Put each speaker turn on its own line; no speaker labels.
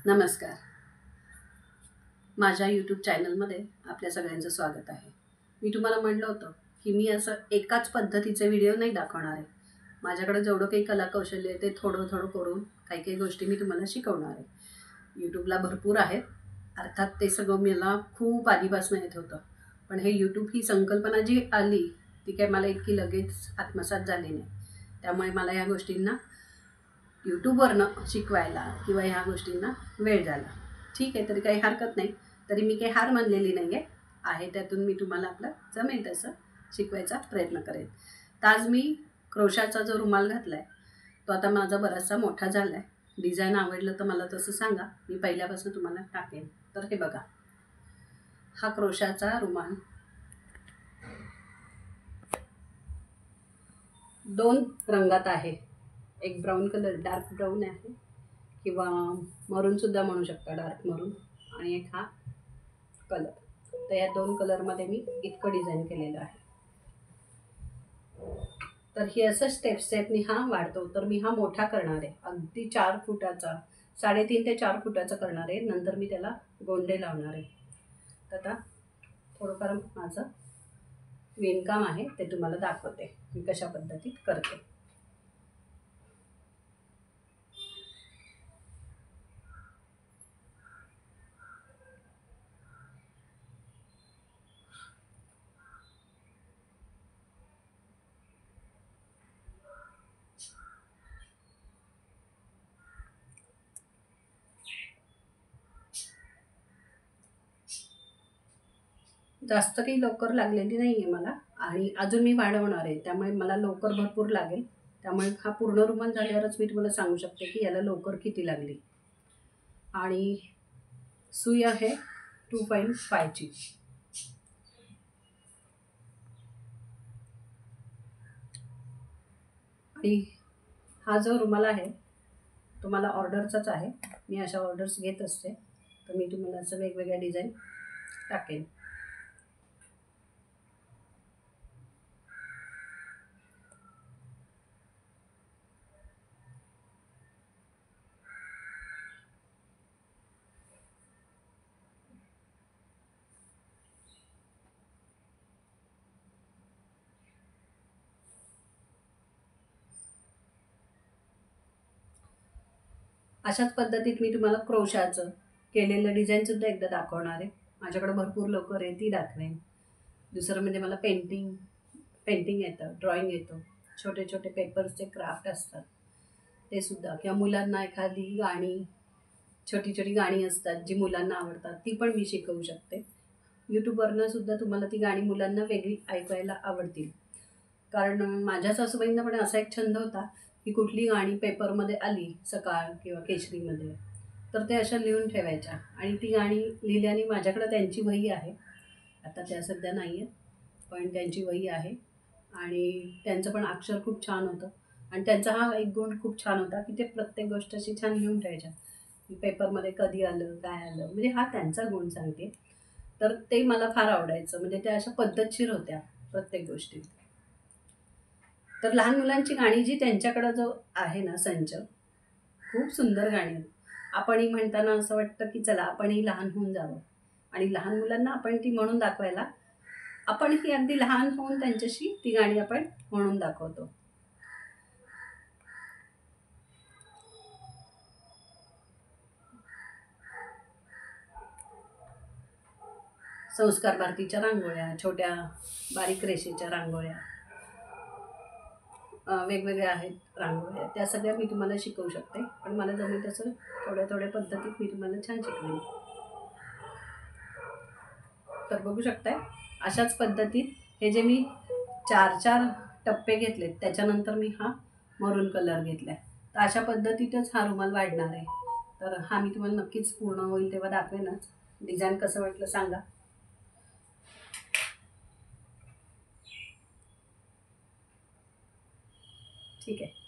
नमस्कार. माझ्या यूट्यूब चॅनलमध्ये आपल्या सगळ्यांचं स्वागत आहे. मी तुम्हाला म्हटलं होतं की मी असं एकाच पद्धतीचे व्हिडिओ नाही दाखवणार आहे. माझ्याकडे जेवढं काही कलाकौशल्य आहे ते थोडं थोडं करून काही काही गोष्टी मी तुम्हाला शिकवणार आहे. यूट्यूबला भरपूर आहेत. अर्थात ते सगळं मला खूप आधीपासून येत होतं. पण हे यूट्यूब ही संकल्पना जी आली ती काही मला इतकी लगेच आत्मसात झाली नाही. त्यामुळे मला ह्या गोष्टींना यूट्यूबवरनं शिकवायला किंवा ह्या गोष्टींना वेळ झाला. ठीक आहे, तरी काही हरकत नाही. तरी मी काही हार मानलेली नाही आहे. त्यातून मी तुम्हाला आपलं जमेल तसं शिकवायचा प्रयत्न करेन. तर आज मी क्रोशाचा जो रुमाल घातला आहे तो आता माझा बराचसा मोठा झाला आहे. डिझाईन आवडलं तर मला तसं सांगा, मी पहिल्यापासून तुम्हाला टाकेन. तर हे बघा, हा क्रोशाचा रुमाल 2 रंगात आहे. एक ब्राऊन कलर, डार्क ब्राऊन आहे किंवा मरूनसुद्धा म्हणू शकता, डार्क मरून, आणि एक हा कलर. तर या 2 कलरमध्ये मी इतकं डिझाईन केलेलं आहे. तर ही असं स्टेपनी हा वाढतो. तर मी हा मोठा करणार आहे, अगदी 4 फुटाचा, 3.5 ते 4 फुटाचा करणार आहे. नंतर मी त्याला गोंडे लावणार आहे. तर आता थोडंफार माझं विणकाम आहे ते तुम्हाला दाखवते मी कशा पद्धतीत करते. जास्त काही लवकर लागलेली नाही आहे मला, आणि अजून मी वाढवणार आहे, त्यामुळे मला लवकर भरपूर लागेल. त्यामुळे हा पूर्ण रुमाल झाल्यावरच मी तुम्हाला सांगू शकते की याला लवकर किती लागली. आणि सुई आहे 2.5ची. आणि हा जो रुमाल आहे तो मला ऑर्डरचाच आहे. मी अशा ऑर्डर्स घेत असते. तर मी तुम्हाला असं वेगवेगळ्या डिझाईन टाकेन. अशाच पद्धतीत मी तुम्हाला क्रोशाचं केलेलं डिझाईनसुद्धा एकदा दाखवणार आहे. माझ्याकडे भरपूर लवकर आहे, ती दाखवेन. दुसरं म्हणजे मला पेंटिंग येतं, ड्रॉइंग येतं. छोटे छोटे पेपर्सचे क्राफ्ट असतात ते सुद्धा, किंवा मुलांना एखादी गाणी, छोटी छोटी गाणी असतात जी मुलांना आवडतात, ती पण मी शिकवू शकते. यूट्यूबवरनं सुद्धा तुम्हाला ती गाणी मुलांना वेगळी ऐकायला आवडतील. कारण माझ्या सासूबाईंना पण असा एक छंद होता की कुठली गाणी पेपरमध्ये आली, सकाळ किंवा केसरीमध्ये, तर ते अशा लिहून ठेवायच्या. आणि ती गाणी लिहिल्याने, माझ्याकडं त्यांची वही आहे, आता त्या सध्या नाही आहेत, पण त्यांची वही आहे. आणि त्यांचं पण अक्षर खूप छान होतं. आणि त्यांचा हा एक गुण खूप छान होता की ते प्रत्येक गोष्ट अशी छान लिहून ठेवायच्या, की पेपरमध्ये कधी आलं, काय आलं, म्हणजे हा त्यांचा गुण सांगते. तर ते मला फार आवडायचं, म्हणजे त्या अशा पद्धतशीर होत्या प्रत्येक गोष्टी. तर लहान मुलांची गाणी जी त्यांच्याकडं जो आहे ना संच, खूप सुंदर गाणी आहेत. आपणही म्हणताना असं वाटतं की चला आपणही लहान होऊन जावं, आणि लहान मुलांना आपण ती म्हणून दाखवायला आपणही अगदी लहान होऊन त्यांच्याशी ती गाणी आपण म्हणून दाखवतो. संस्कार भारतीच्या रांगोळ्या, छोट्या बारीक रेषेच्या रांगोळ्या, वेगवेगळ्या आहेत रांगोळ्या, त्या सगळ्या मी तुम्हाला शिकवू शकते. पण मला जमेल तसं थोड्या थोड्या पद्धतीत मी तुम्हाला छान शिकवेन. तर बघू शकताय, अशाच पद्धतीत हे जे मी 4 टप्पे घेतलेत, त्याच्यानंतर मी हा मरून कलर घेतला आहे. तर अशा पद्धतीतच हा रुमाल वाढणार आहे. तर हा मी तुम्हाला नक्कीच पूर्ण होईल तेव्हा दाखवेनच. डिझाईन कसं वाटलं सांगा. ठीक आहे.